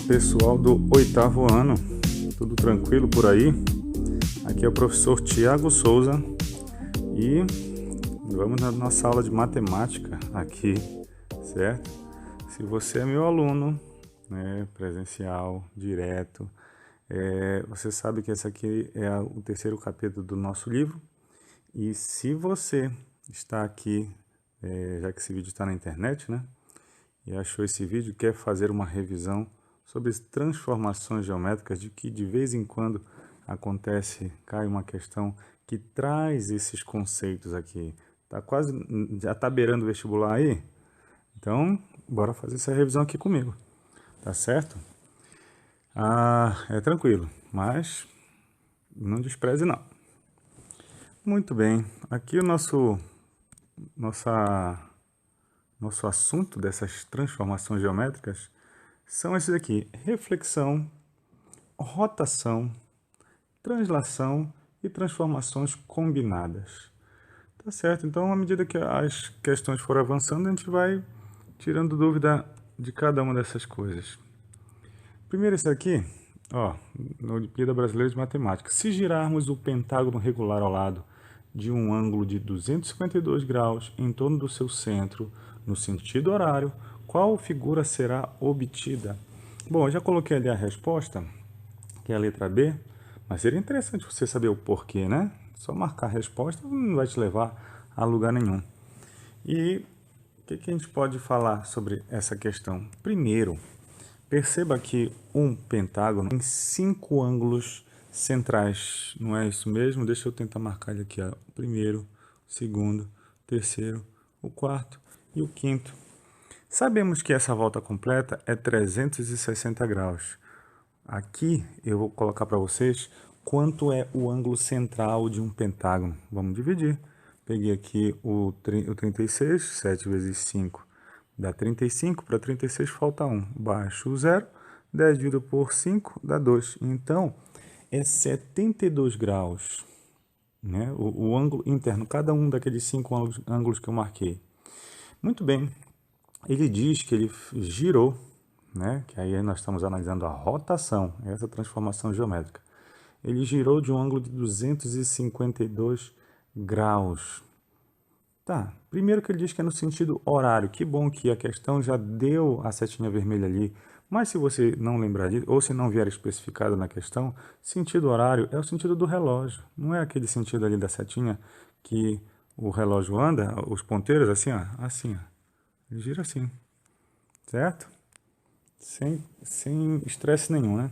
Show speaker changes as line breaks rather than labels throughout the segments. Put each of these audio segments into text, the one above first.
pessoal do oitavo ano, tudo tranquilo por aí? Aqui é o professor Tiago Souza e vamos na nossa aula de matemática aqui, certo? Se você é meu aluno, né, presencial, direto, você sabe que esse aqui é o terceiro capítulo do nosso livro. E se você está aqui, já que esse vídeo está na internet, né, e achou esse vídeo, quer fazer uma revisão sobre transformações geométricas, de que de vez em quando cai uma questão que traz esses conceitos aqui. Já está beirando o vestibular aí? Então, bora fazer essa revisão aqui comigo, tá certo? É tranquilo, mas não despreze não. Muito bem, aqui o nosso assunto dessas transformações geométricas são esses aqui: reflexão, rotação, translação e transformações combinadas. Tá certo? Então, à medida que as questões forem avançando, a gente vai tirando dúvida de cada uma dessas coisas. Primeiro esse aqui, na Olimpíada Brasileira de Matemática. Se girarmos o pentágono regular ao lado de um ângulo de 252 graus em torno do seu centro, no sentido horário, qual figura será obtida? Bom, eu já coloquei ali a resposta, que é a letra B, mas seria interessante você saber o porquê, né? Só marcar a resposta não vai te levar a lugar nenhum. E o que a gente pode falar sobre essa questão? Primeiro, perceba que um pentágono tem 5 ângulos centrais, não é isso mesmo? Deixa eu tentar marcar ele aqui, ó. O primeiro, o segundo, o terceiro, o quarto e o quinto. Sabemos que essa volta completa é 360 graus. Aqui eu vou colocar para vocês quanto é o ângulo central de um pentágono. Vamos dividir. Peguei aqui o 36, 7 vezes 5 dá 35, para 36 falta 1. Baixo o 0, 10 dividido por 5 dá 2. Então, é 72 graus, né? O ângulo interno, cada um daqueles 5 ângulos que eu marquei. Muito bem, ele diz que ele girou, né? Que aí nós estamos analisando a rotação, essa transformação geométrica. Ele girou de um ângulo de 252 graus. Tá, primeiro que ele diz que é no sentido horário. Que bom que a questão já deu a setinha vermelha ali. Mas se você não lembrar disso, ou se não vier especificado na questão, sentido horário é o sentido do relógio. Não é aquele sentido ali da setinha que o relógio anda, os ponteiros assim, ó, assim, ó. Ele gira assim, certo? Sem estresse nenhum, né?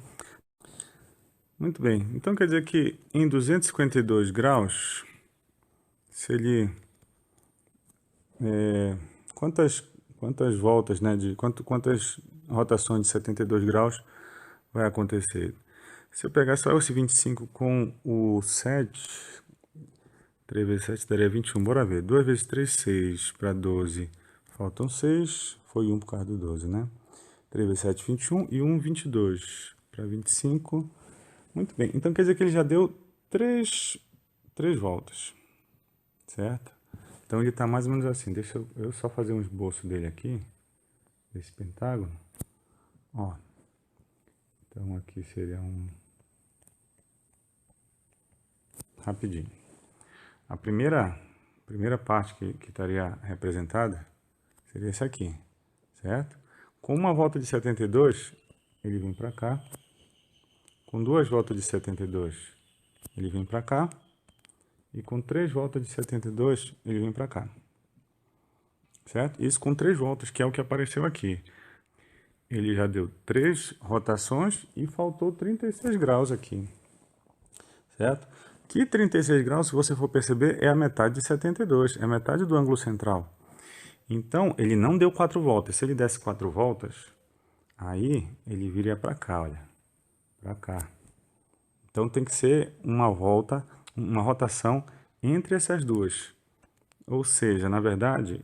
Muito bem, então quer dizer que em 252 graus, se ele... quantas voltas, né, quantas rotações de 72 graus vai acontecer? Se eu pegar só esse 25 com o 7, 3 vezes 7 daria 21, bora ver. 2 vezes 3, 6, para 12, faltam 6, foi 1 por causa do 12, né? 3 vezes 7, 21 e 1, 22, para 25. Muito bem, então quer dizer que ele já deu 3 voltas, certo? Então ele está mais ou menos assim. Deixa eu só fazer um esboço dele aqui, desse pentágono. Ó, então aqui seria rapidinho. A primeira parte que estaria representada seria esse aqui, certo? Com uma volta de 72, ele vem para cá. Com 2 voltas de 72, ele vem para cá. E com 3 voltas de 72, ele vem para cá. Certo? Isso com 3 voltas, que é o que apareceu aqui. Ele já deu 3 rotações e faltou 36 graus aqui. Certo? Que 36 graus, se você for perceber, é a metade de 72, é a metade do ângulo central. Então, ele não deu 4 voltas. Se ele desse 4 voltas, aí ele viria para cá, olha. Para cá. Então, tem que ser uma rotação entre essas duas. Ou seja, na verdade,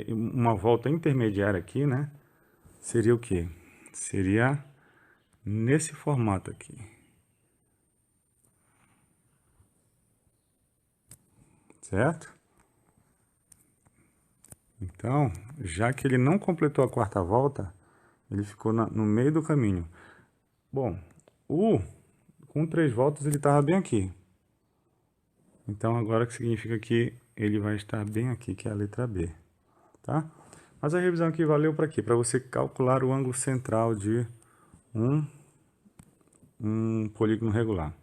uma volta intermediária aqui, né? Seria o quê? Seria nesse formato aqui. Certo? Então, já que ele não completou a quarta volta, ele ficou no meio do caminho. Bom, com 3 voltas ele estava bem aqui. Então, agora que significa que ele vai estar bem aqui, que é a letra B, tá? Mas a revisão aqui valeu para quê? Para você calcular o ângulo central de um polígono regular.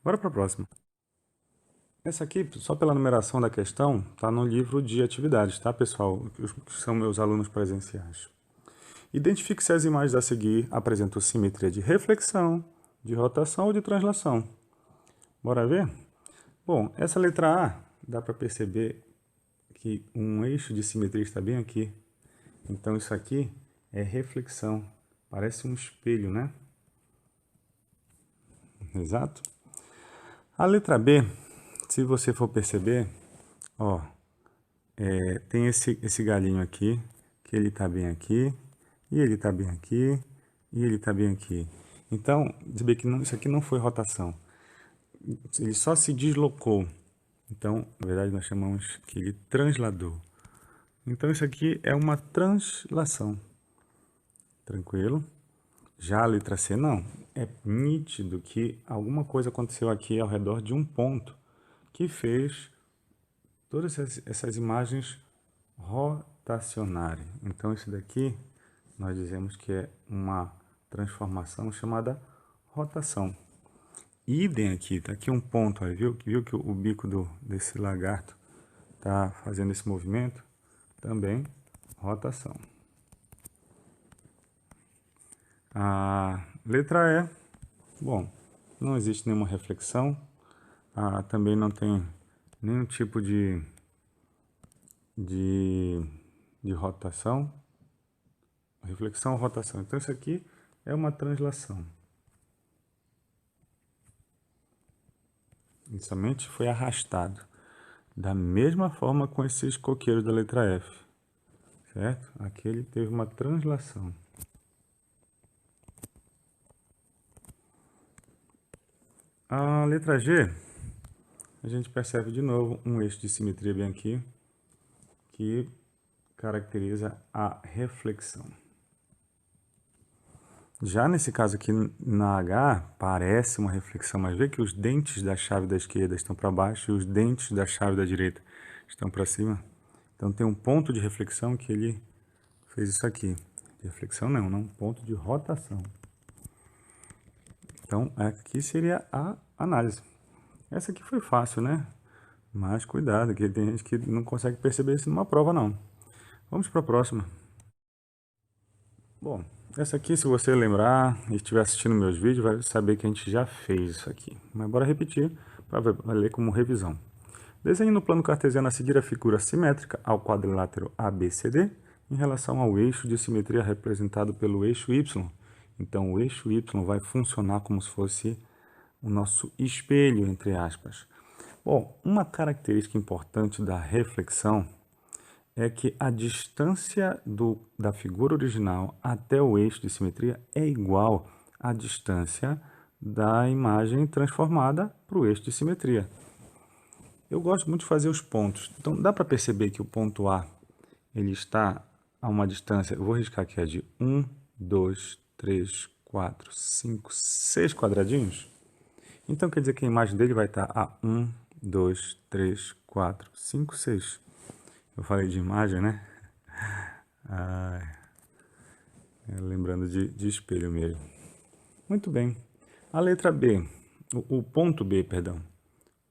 Bora para a próxima. Essa aqui, só pela numeração da questão, está no livro de atividades, tá, pessoal? Que são meus alunos presenciais. Identifique se as imagens a seguir apresentam simetria de reflexão, de rotação ou de translação. Bora ver? Bom, essa letra A, dá para perceber que um eixo de simetria está bem aqui. Então, isso aqui é reflexão. Parece um espelho, né? Exato. A letra B, se você for perceber, ó, tem esse galinho aqui, que ele está bem aqui, e ele está bem aqui, e ele está bem aqui. Então, perceber que isso aqui não foi rotação. Ele só se deslocou. Então, na verdade, nós chamamos que ele transladou. Então, isso aqui é uma translação. Tranquilo? Já a letra C, não. É nítido que alguma coisa aconteceu aqui ao redor de um ponto que fez todas essas imagens rotacionarem. Então, isso daqui nós dizemos que é uma transformação chamada rotação. Idem aqui, tá aqui um ponto, aí, viu que o bico desse lagarto está fazendo esse movimento? Também rotação. A letra E, bom, não existe nenhuma reflexão, também não tem nenhum tipo de rotação, reflexão ou rotação. Então isso aqui é uma translação. E somente foi arrastado. Da mesma forma com esses coqueiros da letra F, certo? Aqui ele teve uma translação. A letra G, a gente percebe de novo um eixo de simetria bem aqui, que caracteriza a reflexão. Já nesse caso aqui na H, parece uma reflexão, mas vê que os dentes da chave da esquerda estão para baixo e os dentes da chave da direita estão para cima. Então tem um ponto de reflexão que ele fez isso aqui. De reflexão não, um ponto de rotação. Então aqui seria a análise. Essa aqui foi fácil, né? Mas cuidado, que tem gente que não consegue perceber isso numa prova não. Vamos para a próxima. Bom, essa aqui, se você lembrar e estiver assistindo meus vídeos, vai saber que a gente já fez isso aqui. Mas bora repetir para ler como revisão. Desenhe no plano cartesiano a seguir a figura simétrica ao quadrilátero ABCD em relação ao eixo de simetria representado pelo eixo Y. Então, o eixo Y vai funcionar como se fosse o nosso espelho, entre aspas. Bom, uma característica importante da reflexão é que a distância da figura original até o eixo de simetria é igual à distância da imagem transformada para o eixo de simetria. Eu gosto muito de fazer os pontos. Então, dá para perceber que o ponto A ele está a uma distância, eu vou riscar aqui, é de 1, 2, 3, 4, 5, 6 quadradinhos. Então, quer dizer que a imagem dele vai estar a 1, 2, 3, 4, 5, 6. Eu falei de imagem, né? Lembrando de espelho mesmo. Muito bem. A letra B, o ponto B, perdão.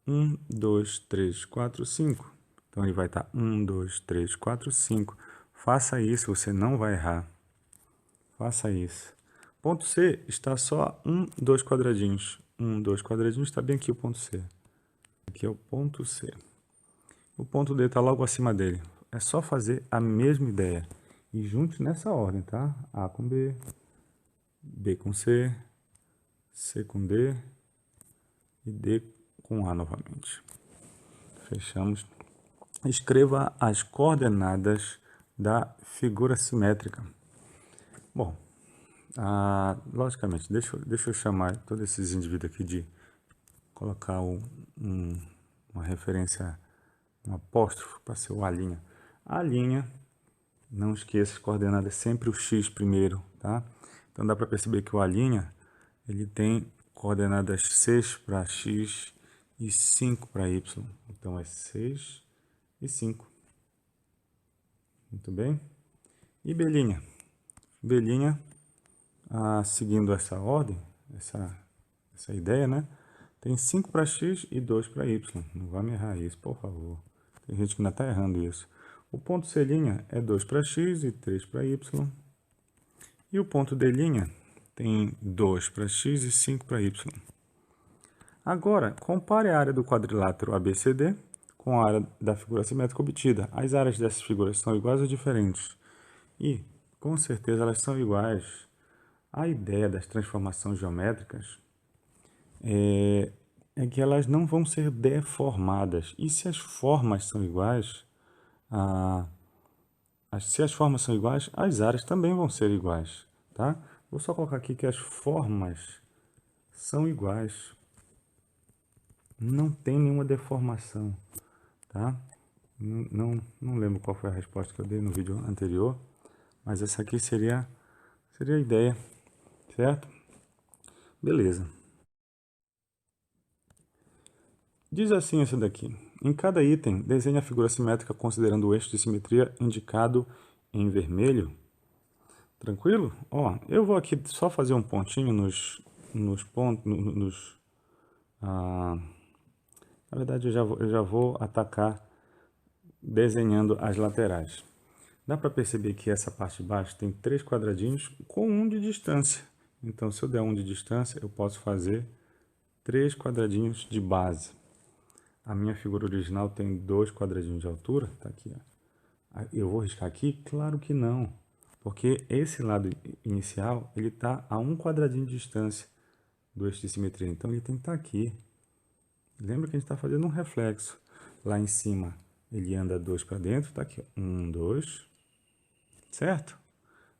1, 2, 3, 4, 5. Então, ele vai estar 1, 2, 3, 4, 5. Faça isso, você não vai errar. Faça isso. Ponto C está só 1, 2 quadradinhos. 1, 2 quadradinhos, está bem aqui o ponto C. Aqui é o ponto C. O ponto D está logo acima dele. É só fazer a mesma ideia. E junte nessa ordem, tá? A com B, B com C, C com D e D com A novamente. Fechamos. Escreva as coordenadas da figura simétrica. Bom, logicamente, deixa eu chamar todos esses indivíduos aqui de colocar uma referência, um apóstrofo para ser o A'. A linha, não esqueça, as coordenadas sempre o x primeiro, tá? Então dá para perceber que o A', ele tem coordenadas 6 para x e 5 para y. Então é 6 e 5. Muito bem. E B'? B', seguindo essa ordem, essa ideia, né? Tem 5 para x e 2 para y. Não vai me errar isso, por favor. Tem gente que ainda está errando isso. O ponto C' é 2 para x e 3 para y. E o ponto D' tem 2 para x e 5 para y. Agora, compare a área do quadrilátero ABCD com a área da figura simétrica obtida. As áreas dessas figuras são iguais ou diferentes? E, com certeza, elas são iguais. A ideia das transformações geométricas é que elas não vão ser deformadas. E se as formas são iguais, se as formas são iguais, as áreas também vão ser iguais, tá? Vou só colocar aqui que as formas são iguais. Não tem nenhuma deformação, tá? Não lembro qual foi a resposta que eu dei no vídeo anterior, mas essa aqui seria a ideia, certo? Beleza. Diz assim esse daqui. Em cada item, desenhe a figura simétrica considerando o eixo de simetria indicado em vermelho. Tranquilo? Ó, eu vou aqui só fazer um pontinho nos pontos, na verdade, eu já vou atacar desenhando as laterais. Dá para perceber que essa parte de baixo tem 3 quadradinhos com 1 de distância. Então, se eu der 1 de distância, eu posso fazer 3 quadradinhos de base. A minha figura original tem 2 quadradinhos de altura. Tá aqui, ó. Eu vou riscar aqui? Claro que não. Porque esse lado inicial, ele está a 1 quadradinho de distância do eixo de simetria. Então, ele tem que estar aqui. Lembra que a gente está fazendo um reflexo. Lá em cima, ele anda 2 para dentro. Tá aqui, ó. 1, 2. Certo?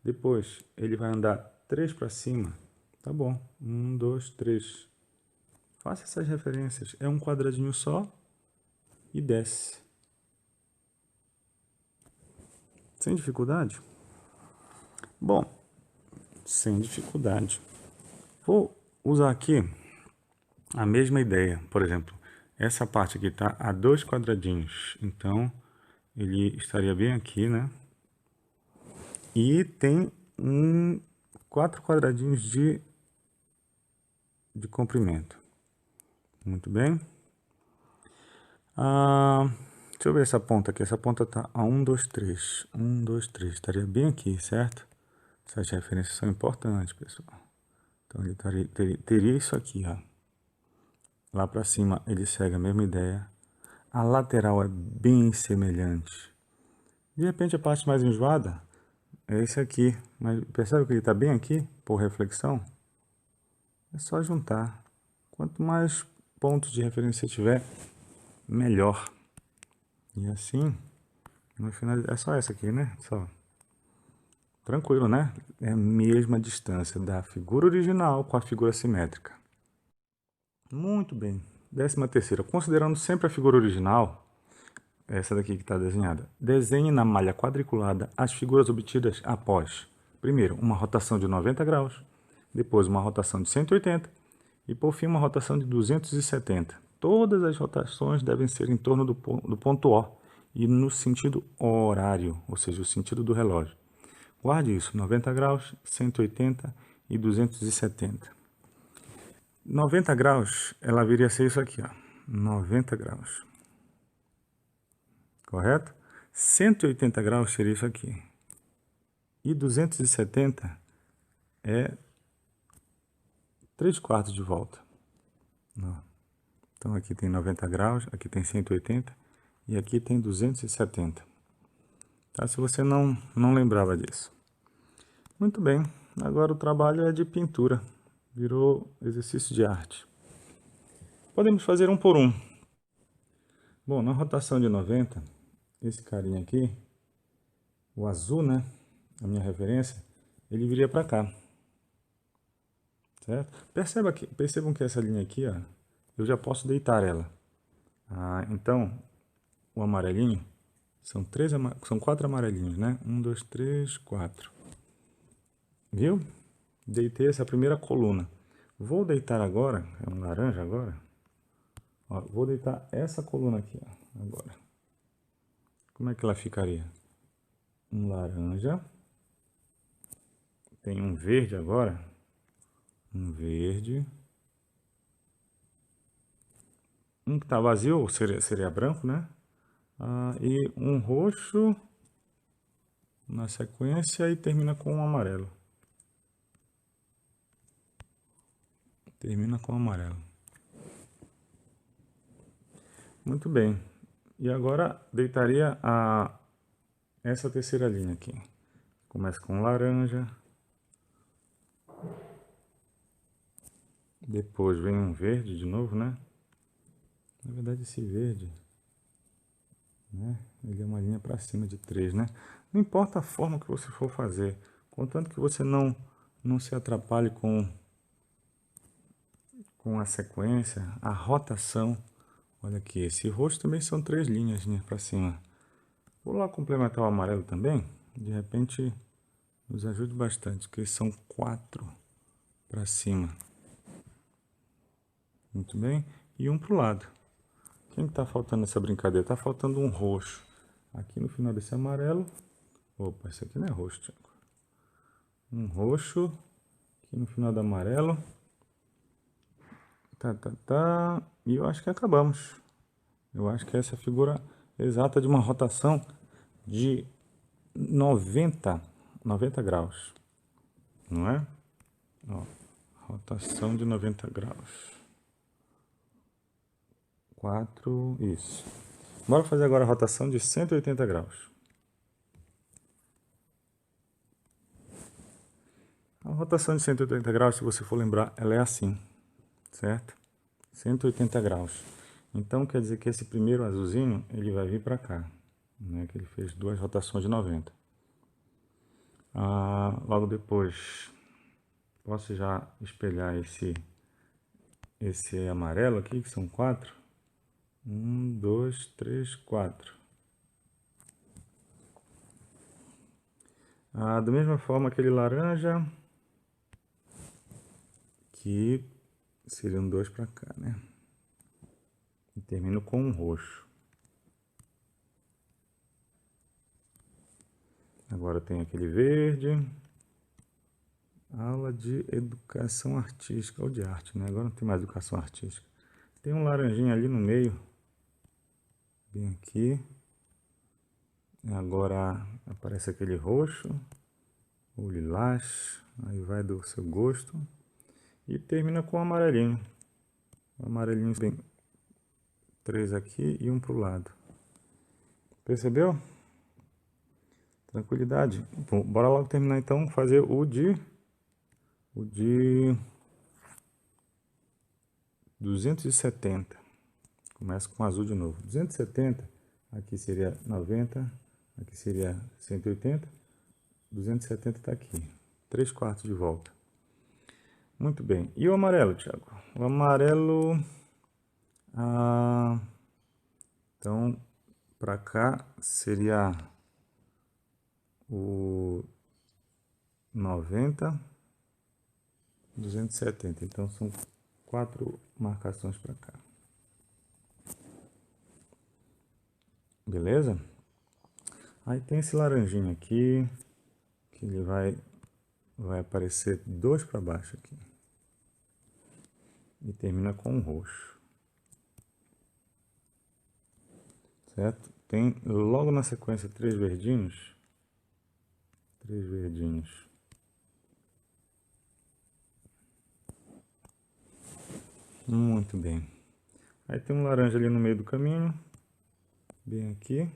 Depois, ele vai andar 3 para cima. Tá bom. 1, 2, 3. Faça essas referências. É um quadradinho só e desce. Sem dificuldade? Bom, sem dificuldade. Vou usar aqui a mesma ideia. Por exemplo, essa parte aqui está a 2 quadradinhos. Então, ele estaria bem aqui, né? E tem 4 quadradinhos de comprimento. Muito bem. Deixa eu ver essa ponta aqui. Essa ponta está a 1, 2, 3. 1, 2, 3. Estaria bem aqui, certo? Essas referências são importantes, pessoal. Então, ele teria isso aqui, ó. Lá para cima, ele segue a mesma ideia. A lateral é bem semelhante. De repente, a parte mais enjoada é esse aqui. Mas percebe que ele está bem aqui, por reflexão? É só juntar. Quanto mais pontos de referência você tiver, melhor. E assim, no final, é só essa aqui, né? Só. Tranquilo, né? É a mesma distância da figura original com a figura simétrica. Muito bem. 13ª. Considerando sempre a figura original, essa daqui que está desenhada, desenhe na malha quadriculada as figuras obtidas após, primeiro, uma rotação de 90 graus, depois uma rotação de 180 e, por fim, uma rotação de 270. Todas as rotações devem ser em torno do ponto O e no sentido horário, ou seja, o sentido do relógio. Guarde isso, 90 graus, 180 e 270. 90 graus, ela viria a ser isso aqui, ó, 90 graus. Correto? 180 graus seria isso aqui. E 270 é 3/4 de volta. Então, aqui tem 90 graus, aqui tem 180 e aqui tem 270. Tá? Se você não lembrava disso. Muito bem, agora o trabalho é de pintura. Virou exercício de arte. Podemos fazer um por um. Bom, na rotação de 90, esse carinha aqui, o azul, né? A minha referência, ele viria para cá. Certo? Percebam que essa linha aqui, ó, eu já posso deitar ela. Então, o amarelinho, São 4 amarelinhos, né? 1, 2, 3, 4. Viu? Deitei essa primeira coluna. Vou deitar agora, é um laranja agora. Ó, vou deitar essa coluna aqui, ó, agora. Como é que ela ficaria? Um laranja. Tem um verde agora. Um verde. Um que tá vazio, seria branco, né? E um roxo na sequência e termina com um amarelo. Termina com amarelo. Muito bem. E agora deitaria essa terceira linha aqui. Começa com laranja. Depois vem um verde de novo, né? Na verdade esse verde, né? Ele é uma linha para cima de 3, né? Não importa a forma que você for fazer, contanto que você não se atrapalhe com a sequência, a rotação. Olha aqui, esse roxo também são 3 linhas, né, para cima. Vou lá complementar o amarelo também, de repente nos ajude bastante, porque são 4 para cima. Muito bem, e um para o lado. Quem está faltando nessa brincadeira? Está faltando um roxo. Aqui no final desse amarelo. Opa, esse aqui não é roxo, Thiago. Um roxo. Aqui no final do amarelo. Tá. E eu acho que acabamos. Eu acho que essa é a figura exata de uma rotação de 90 graus. Não é? Ó, rotação de 90 graus. 4, isso. Bora fazer agora a rotação de 180 graus. A rotação de 180 graus, se você for lembrar, ela é assim, certo? 180 graus. Então quer dizer que esse primeiro azulzinho, ele vai vir para cá, né? Que ele fez 2 rotações de 90. Logo depois, posso já espelhar esse amarelo aqui, que são 4. 1, 2, 3, 4. Da mesma forma aquele laranja, que seriam 2 para cá, né? E termino com um roxo. Agora tem aquele verde. Aula de educação artística, ou de arte, né? Agora não tem mais educação artística. Tem um laranjinha ali no meio. Bem aqui. Agora aparece aquele roxo. O lilás. Aí vai do seu gosto. E termina com o amarelinho. O amarelinho tem 3 aqui e um pro lado. Percebeu? Tranquilidade. Bom, bora logo terminar então, fazer o de 270. Começa com azul de novo. 270, aqui seria 90, aqui seria 180, 270 está aqui. 3/4 de volta. Muito bem. E o amarelo, Thiago? O amarelo... então, para cá seria o 90, 270. Então, são 4 marcações para cá. Beleza? Aí tem esse laranjinho aqui, que ele vai aparecer 2 para baixo aqui. E termina com um roxo. Certo? Tem logo na sequência 3 verdinhos. 3 verdinhos. Muito bem. Aí tem um laranja ali no meio do caminho. Bem aqui.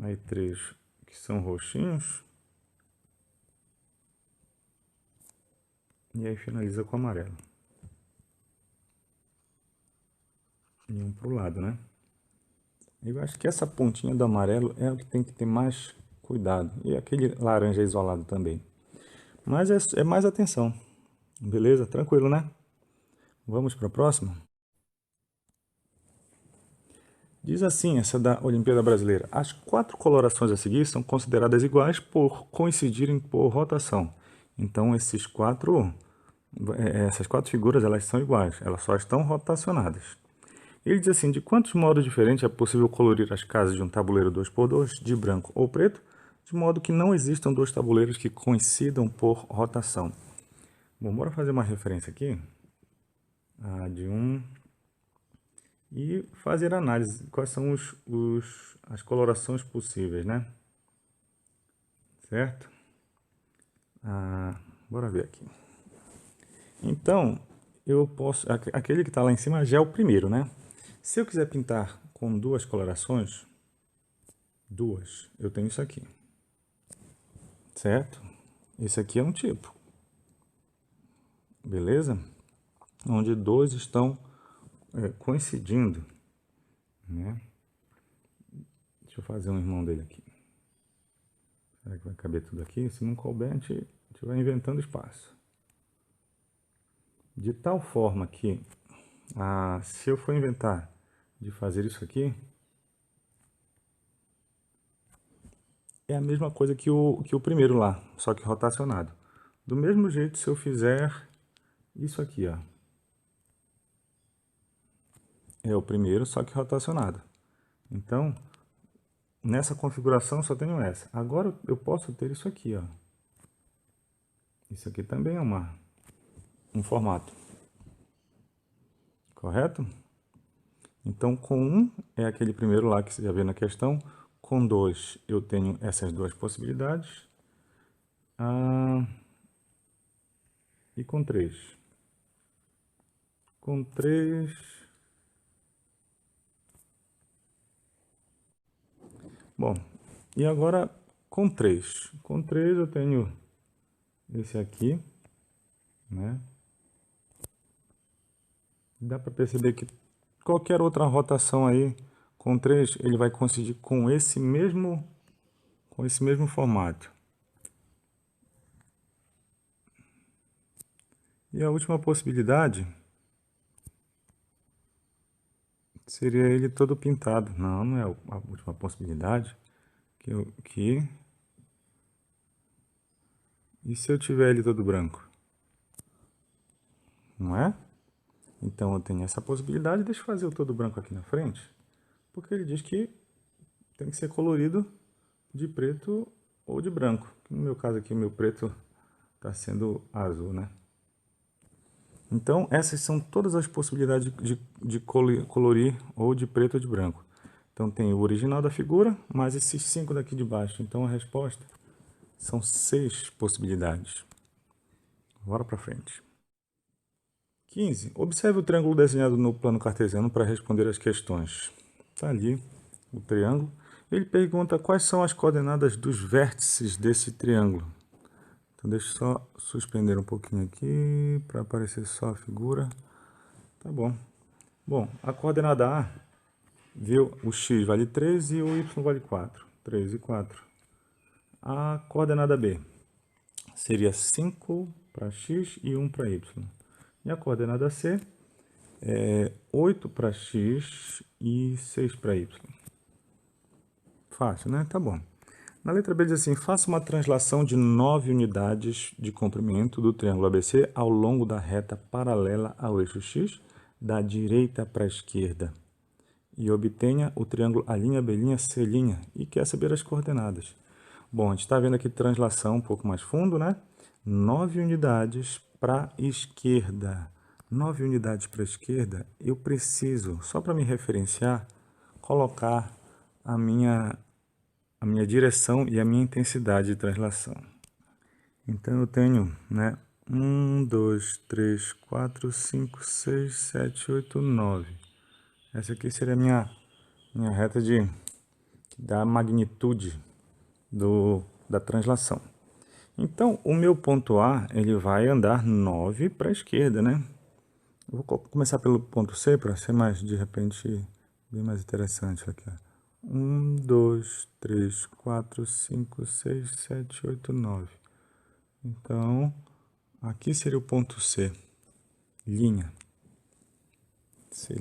Aí 3 que são roxinhos. E aí finaliza com amarelo. E um pro lado, né? Eu acho que essa pontinha do amarelo é o que tem que ter mais cuidado. E aquele laranja isolado também. Mas é mais atenção. Beleza? Tranquilo, né? Vamos para a próxima? Diz assim, essa da Olimpíada Brasileira: as 4 colorações a seguir são consideradas iguais por coincidirem por rotação. Então, essas 4 figuras, elas são iguais, elas só estão rotacionadas. Ele diz assim: de quantos modos diferentes é possível colorir as casas de um tabuleiro 2x2 de branco ou preto, de modo que não existam dois tabuleiros que coincidam por rotação? Bom, bora fazer uma referência aqui de um e fazer análise. Quais são as colorações possíveis, né? Certo? Bora ver aqui. Então, eu posso... Aquele que está lá em cima já é o primeiro, né? Se eu quiser pintar com 2 colorações, eu tenho isso aqui. Certo? Esse aqui é um tipo. Beleza? Onde 2 estão coincidindo, né? Deixa eu fazer um irmão dele aqui. Será que vai caber tudo aqui? Se não couber, a gente vai inventando espaço. De tal forma que, se eu for inventar de fazer isso aqui, é a mesma coisa que o primeiro lá, só que rotacionado. Do mesmo jeito, se eu fizer isso aqui, ó, é o primeiro, só que rotacionado. Então, nessa configuração só tenho essa. Agora eu posso ter isso aqui, ó. Isso aqui também é um formato. Correto? Então, com 1 é aquele primeiro lá que você já vê na questão. Com 2 eu tenho essas duas possibilidades. E com 3? Com 3... Bom, e agora com 3? Com 3 eu tenho esse aqui, né? Dá para perceber que qualquer outra rotação aí, com 3, ele vai coincidir com esse mesmo formato. E a última possibilidade seria ele todo pintado. Não, não é a última possibilidade. E se eu tiver ele todo branco? Não é? Então eu tenho essa possibilidade. Deixa eu fazer o todo branco aqui na frente. Porque ele diz que tem que ser colorido de preto ou de branco. No meu caso aqui, o meu preto está sendo azul, né? Então, essas são todas as possibilidades de colorir ou de preto ou de branco. Então, tem o original da figura, mais esses 5 daqui de baixo. Então, a resposta são 6 possibilidades. Bora para frente. 15. Observe o triângulo desenhado no plano cartesiano para responder as questões. Está ali o triângulo. Ele pergunta quais são as coordenadas dos vértices desse triângulo. Então, deixa eu só suspender um pouquinho aqui para aparecer só a figura. Tá bom. Bom, a coordenada A, viu? O x vale 3 e o y vale 4. 3 e 4. A coordenada B seria 5 para x e 1 para y. E a coordenada C é 8 para x e 6 para y. Fácil, né? Tá bom. Na letra B diz assim: faça uma translação de 9 unidades de comprimento do triângulo ABC ao longo da reta paralela ao eixo X, da direita para a esquerda, e obtenha o triângulo A'B', C', e quer saber as coordenadas. Bom, a gente está vendo aqui translação um pouco mais fundo, né? 9 unidades para a esquerda. 9 unidades para a esquerda, eu preciso, só para me referenciar, colocar a minha direção e a minha intensidade de translação. Então, eu tenho, né, 1, 2, 3, 4, 5, 6, 7, 8, 9. Essa aqui seria a minha reta da magnitude da translação. Então, o meu ponto A, ele vai andar 9 para a esquerda, né? Eu vou começar pelo ponto C para ser mais, de repente, bem mais interessante aqui. 1, 2, 3, 4, 5, 6, 7, 8, 9. Então, aqui seria o ponto C. Linha. C'.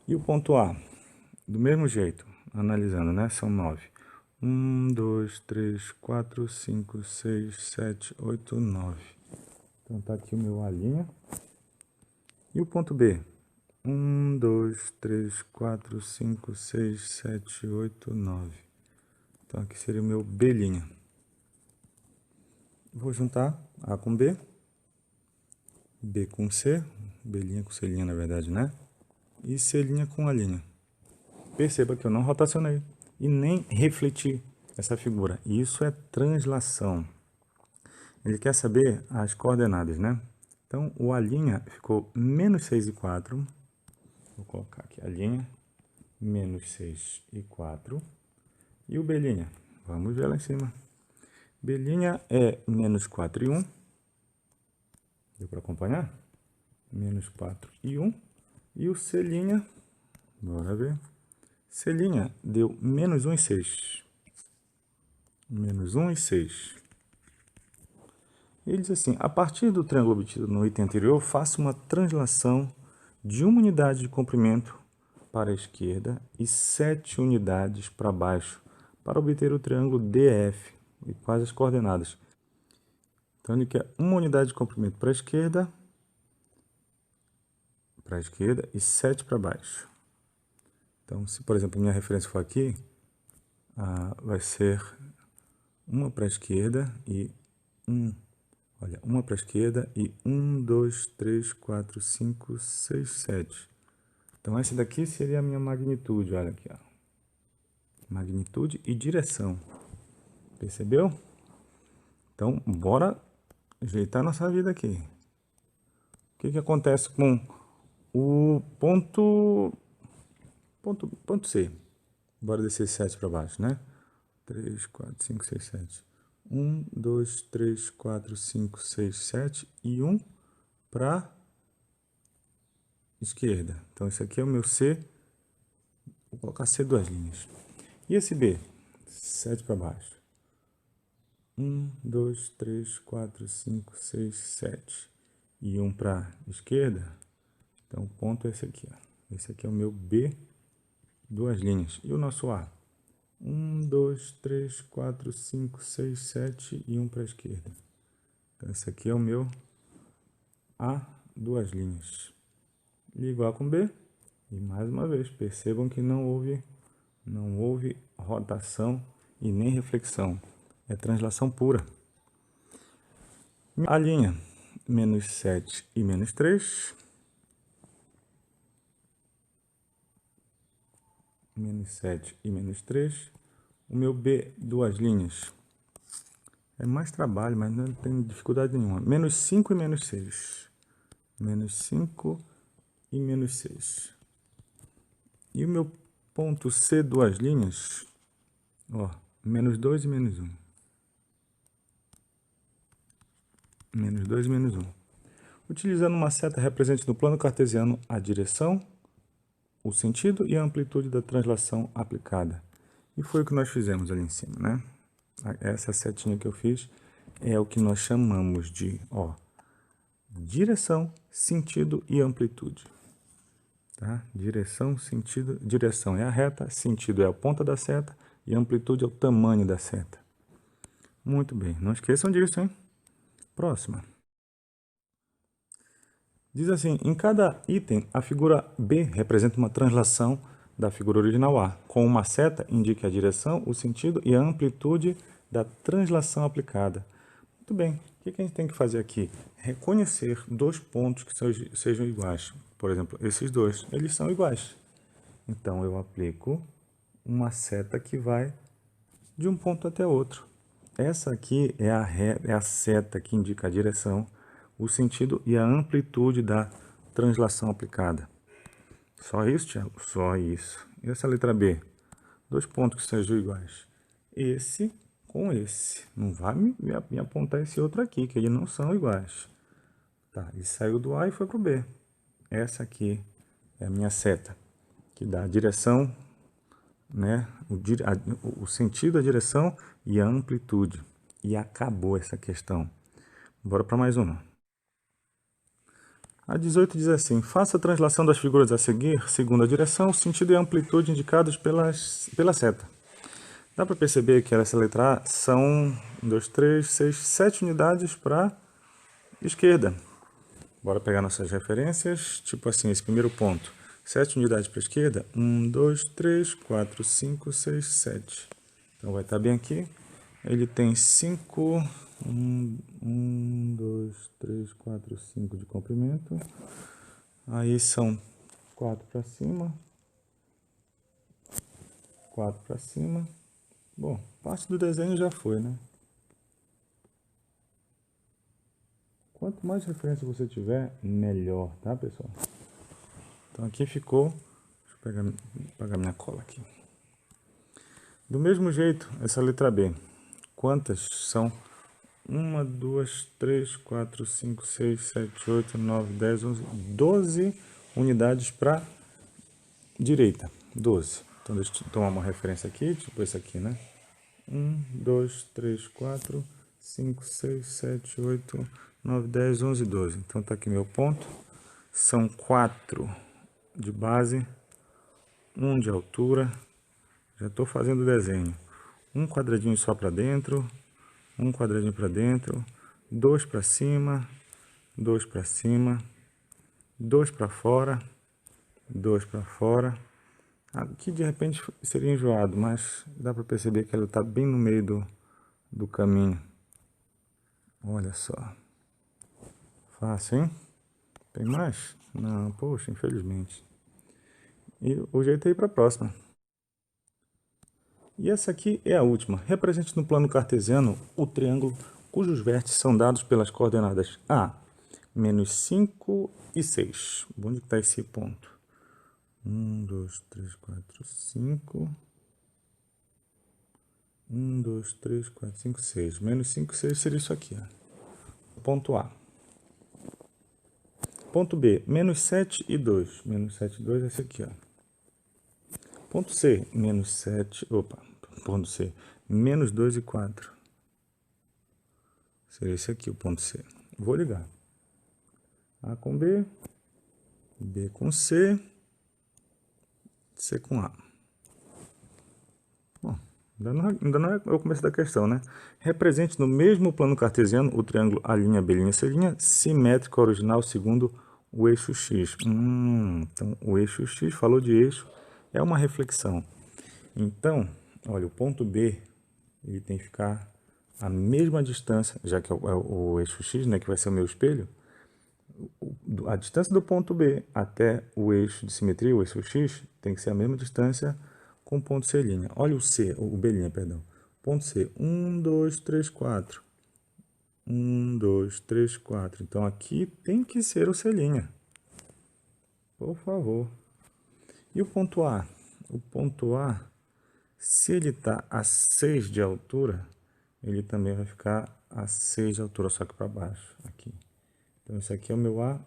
E o ponto A, do mesmo jeito, analisando, né? São 9. 1, 2, 3, 4, 5, 6, 7, 8, 9. Então tá aqui o meu A'. E o ponto B? 1, 2, 3, 4, 5, 6, 7, 8, 9. Então aqui seria o meu B'. Vou juntar A com B, B com C, B' com C' na verdade, né? E C' com A'. Perceba que eu não rotacionei e nem refleti essa figura. Isso é translação. Ele quer saber as coordenadas, né? Então, o A' ficou menos 6 e 4. Vou colocar aqui a linha, menos 6 e 4. E o B'? Vamos ver lá em cima. B' é menos 4 e 1. Deu para acompanhar? Menos 4 e 1. E o C', bora ver. C' deu menos 1 e 6. Menos 1 e 6. Ele diz assim, a partir do triângulo obtido no item anterior, faça uma translação de 1 unidade de comprimento para a esquerda e 7 unidades para baixo, para obter o triângulo DF. E quais as coordenadas? Então, ele quer 1 unidade de comprimento para a esquerda e 7 para baixo. Então, se, por exemplo, minha referência for aqui, vai ser uma para a esquerda e uma para a esquerda e 1, 2, 3, 4, 5, 6, 7. Então, essa daqui seria a minha magnitude, olha aqui, ó. Magnitude e direção. Percebeu? Então, bora ajeitar nossa vida aqui. O que acontece com o ponto C? Bora descer 7 para baixo, né? 3, 4, 5, 6, 7. 1, 2, 3, 4, 5, 6, 7 e 1 para esquerda. Então, esse aqui é o meu C. Vou colocar C duas linhas. E esse B? 7 para baixo. 1, 2, 3, 4, 5, 6, 7. E 1 para a esquerda. Então, o ponto é esse aqui, ó. Esse aqui é o meu B, duas linhas. E o nosso A? 1, 2, 3, 4, 5, 6, 7 e 1 para a esquerda. Então, esse aqui é o meu A, duas linhas. Ligo A com B. E mais uma vez, percebam que não houve rotação e nem reflexão. É translação pura. A linha, menos 7 e menos 3. Menos 7 e menos 3. O meu B, duas linhas. É mais trabalho, mas não tem dificuldade nenhuma. Menos 5 e menos 6. Menos 5 e menos 6. E o meu ponto C, duas linhas, ó, menos 2 e menos 1. Menos 2 e menos 1. Utilizando uma seta represente no plano cartesiano a direção, o sentido e a amplitude da translação aplicada. E foi o que nós fizemos ali em cima, né? Essa setinha que eu fiz é o que nós chamamos de, ó, direção, sentido e amplitude. Tá? Direção, sentido, direção é a reta, sentido é a ponta da seta e amplitude é o tamanho da seta. Muito bem, não esqueçam disso, hein? Próxima. Diz assim, em cada item, a figura B representa uma translação da figura original A. Com uma seta, indique a direção, o sentido e a amplitude da translação aplicada. Muito bem, o que a gente tem que fazer aqui? Reconhecer dois pontos que sejam iguais. Por exemplo, esses dois, eles são iguais. Então, eu aplico uma seta que vai de um ponto até outro. Essa aqui é a seta que indica a direção, o sentido e a amplitude da translação aplicada. Só isso, Thiago? Só isso. E essa letra B? Dois pontos que sejam iguais. Esse com esse. Não vai me apontar esse outro aqui, que eles não são iguais. Tá, ele saiu do A e foi para o B. Essa aqui é a minha seta, que dá a direção, né? O sentido, a direção e a amplitude. E acabou essa questão. Bora para mais uma. A 18 diz assim: faça a translação das figuras a seguir, segundo a direção, sentido e amplitude indicados pela seta. Dá para perceber que essa letra A são 1, 2, 3, 6, 7 unidades para esquerda. Bora pegar nossas referências, tipo assim, esse primeiro ponto. 7 unidades para a esquerda, 1, 2, 3, 4, 5, 6, 7. Então vai estar bem aqui. Ele tem 5, 1, 2, 3, 4, 5 de comprimento. Aí são 4 para cima, 4 para cima. Bom, parte do desenho já foi, né? Quanto mais referência você tiver, melhor, tá, pessoal? Então aqui ficou. Deixa eu pegar minha cola aqui. Do mesmo jeito, essa letra B. Quantas são? 1, 2, 3, 4, 5, 6, 7, 8, 9, 10, 11, 12 unidades para direita. 12. Então deixa eu tomar uma referência aqui, tipo esse aqui, né? 1, 2, 3, 4, 5, 6, 7, 8, 9, 10, 11, 12. Então tá aqui meu ponto. São 4 de base, 1 de altura. Já estou fazendo o desenho. Um quadradinho só para dentro, um quadradinho para dentro, 2 para cima, 2 para cima, 2 para fora, 2 para fora. Aqui de repente seria enjoado, mas dá para perceber que ela está bem no meio do caminho. Olha só. Fácil, hein? Tem mais? Não, poxa, infelizmente. E o jeito é ir para a próxima. E essa aqui é a última. Represente no plano cartesiano o triângulo cujos vértices são dados pelas coordenadas A, menos 5 e 6. Onde está esse ponto? 1, 2, 3, 4, 5. 1, 2, 3, 4, 5, 6. Menos 5, 6 seria isso aqui. Ó. Ponto A. Ponto B, menos 7 e 2. Menos 7 e 2 é esse aqui. Ó. Ponto C, menos 7. Opa, ponto C. Menos 2 e 4. Seria esse aqui o ponto C. Vou ligar. A com B, B com C, C com A. Bom, ainda não é o começo da questão, né? Represente no mesmo plano cartesiano o triângulo A', B', C', simétrico ao original segundo o eixo X. Então, o eixo X, falou de eixo, é uma reflexão. Então, olha, o ponto B, ele tem que ficar a mesma distância, já que é o eixo X, né, que vai ser o meu espelho. A distância do ponto B até o eixo de simetria, o eixo X, tem que ser a mesma distância com o ponto C'. Olha o C, o B', perdão. Ponto C, 1, 2, 3, 4. 1, 2, 3, 4. Então aqui tem que ser o C'. Por favor. E o ponto A? O ponto A, se ele está a 6 de altura, ele também vai ficar a 6 de altura, só que para baixo, aqui. Então, esse aqui é o meu A'.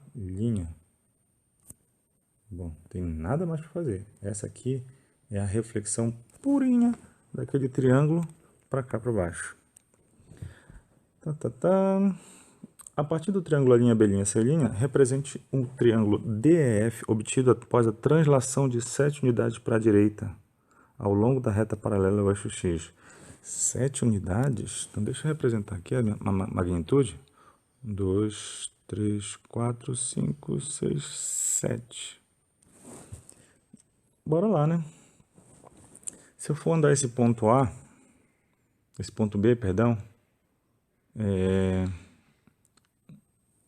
Bom, tem nada mais para fazer. Essa aqui é a reflexão purinha daquele triângulo para cá para baixo. A partir do triângulo A', B', C', represente um triângulo DEF obtido após a translação de 7 unidades para a direita ao longo da reta paralela ao eixo X. 7 unidades? Então, deixa eu representar aqui a magnitude. 2, 3, 4, 5, 6, 7. Bora lá, né? Se eu for andar esse ponto A, esse ponto B, perdão,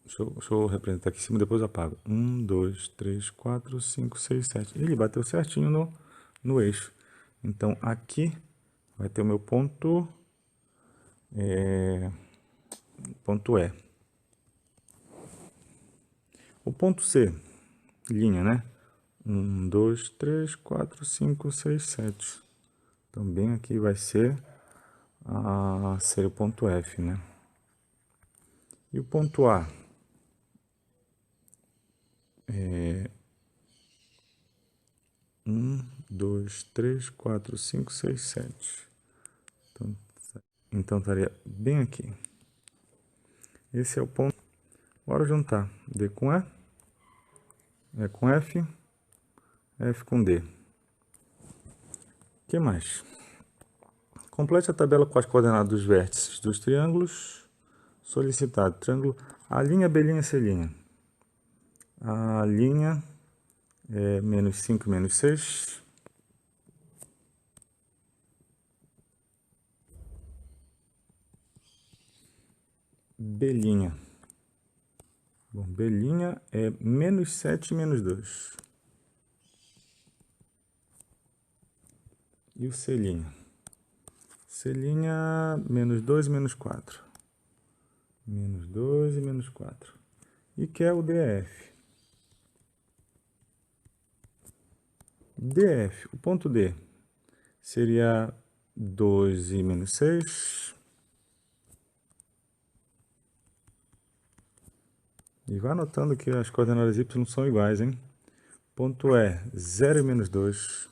deixa eu representar aqui em cima, depois eu apago. 1, 2, 3, 4, 5, 6, 7. Ele bateu certinho no eixo. Então, aqui vai ter o meu ponto, ponto E. O ponto C, linha, né? 1, 2, 3, 4, 5, 6, 7. Então, bem aqui vai ser o ponto F, né? E o ponto A? 1, 2, 3, 4, 5, 6, 7. Então estaria bem aqui. Esse é o ponto. Bora juntar D com E. é com F, F com D. O que mais? Complete a tabela com as coordenadas dos vértices dos triângulos. Solicitado, triângulo A', B', C'. A linha é menos 5, menos 6. B'. Bom, B' é menos 7, menos 2. E o C'? C', menos 2, menos 4. Menos 2 e menos 4. E que é o DF. DF, o ponto D, seria 2 e menos 6. E vai anotando que as coordenadas y são iguais, hein? Ponto E, 0 e menos 2.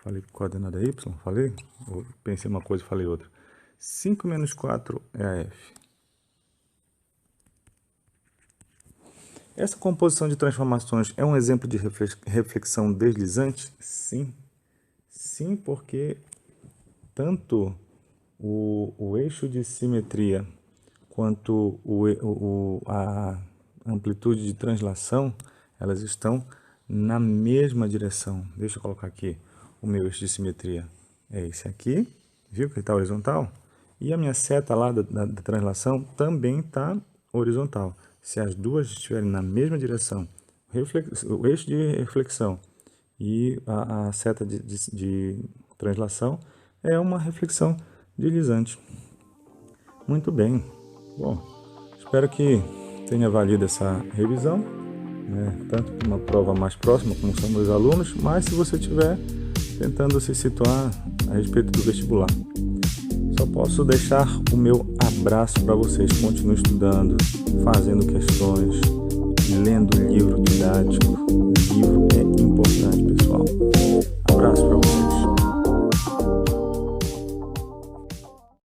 Falei coordenada y, falei? Ou pensei uma coisa e falei outra. 5 menos 4 é a F. Essa composição de transformações é um exemplo de reflexão deslizante? Sim. Sim, porque tanto o eixo de simetria quanto a amplitude de translação, elas estão na mesma direção. Deixa eu colocar aqui o meu eixo de simetria. É esse aqui, viu que ele está horizontal? E a minha seta lá da translação também está horizontal. Se as duas estiverem na mesma direção, o eixo de reflexão e a seta de translação é uma reflexão deslizante. Muito bem. Bom, espero que tenha valido essa revisão, né? Tanto para uma prova mais próxima, como são meus alunos, mas se você estiver tentando se situar a respeito do vestibular. Só posso deixar o meu abraço para vocês. Continuem estudando, fazendo questões, lendo livros.